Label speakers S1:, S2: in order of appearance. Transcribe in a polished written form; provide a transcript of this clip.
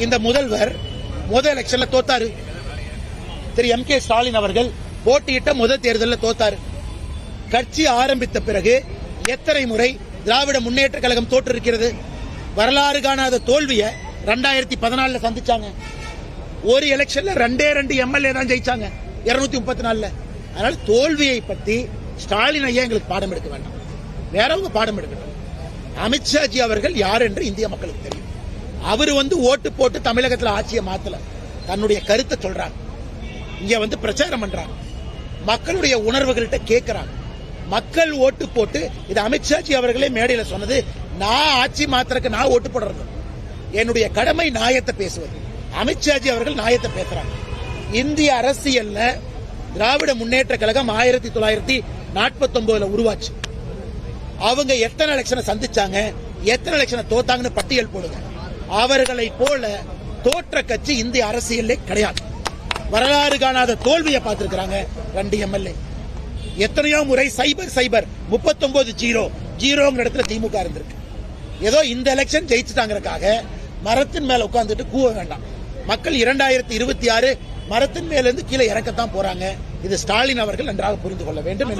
S1: இந்த முதல்வர் முதல் எலெக்ஷன்ல தோத்தாரு. திரு M.K. ஸ்டாலின் அவர்கள் போட்டியிட்ட முதல் தேர்தலில் தோத்தாரு. கட்சி ஆரம்பித்த பிறகு எத்தனை முறை திராவிட முன்னேற்ற கழகம் தோற்றிருக்கிறது? வரலாறு காணாத தோல்வியை 2014 சந்திச்சாங்க. ஒரு எலெக்ஷன்ல 2 MLA தான் ஜெயிச்சாங்க 234. அதனால தோல்வியை பத்தி ஸ்டாலின் ஐயா எங்களுக்கு பாடம் எடுக்க வேண்டாம், வேறவங்க பாடம் எடுக்கட்டும். அமித்ஷாஜி அவர்கள் யார் என்று இந்திய மக்களுக்கு தெரியும். அவர் ஓட்டு போட்டு தமிழகத்தில் ஆட்சியை மாத்தல, தன்னுடைய கருத்தை சொல்றாங்க. இங்க பிரச்சாரம் பண்றாங்க, மக்களுடைய உணர்வுகள்கிட்ட கேட்கிறாங்க. மக்கள் ஓட்டு போட்டு இது அமித்ஷாஜி அவர்களே மேடையில் சொன்னது, நான் ஆட்சி மாத்திரக்கு நான் ஓட்டு போடுறது, என்னுடைய கடமை நியாயத்தை பேசுவது. அமித்ஷாஜி அவர்கள் நியாயத்தை பேசுறாங்க. இந்திய அரசியல்ல திராவிட முன்னேற்ற கழகம் 1949 உருவாச்சு. அவங்க எத்தனை எலெக்ஷனை சந்திச்சாங்க, எத்தனை எலெக்ஷனை தோத்தாங்கன்னு பட்டியல் போடுங்க. அவர்களை போல தோற்ற கட்சி இந்திய அரசியலே கிடையாது. வரலாறு காணாத தோல்வியை பார்த்திருக்கிறாங்க 2 MLA. எத்தனையோ முறை சைபர் 39-0 இடத்துல திமுக இருந்திருக்கு. ஏதோ இந்த எலெக்ஷன் ஜெயிச்சுட்டாங்கிறதுக்காக மரத்தின் மேல உட்கார்ந்துட்டு கூவ வேண்டாம். மக்கள் 2026 மரத்தின் மேலிருந்து கீழே இறக்கத்தான் போறாங்க. இது ஸ்டாலின் அவர்கள் நன்றாக புரிந்து கொள்ள வேண்டும்.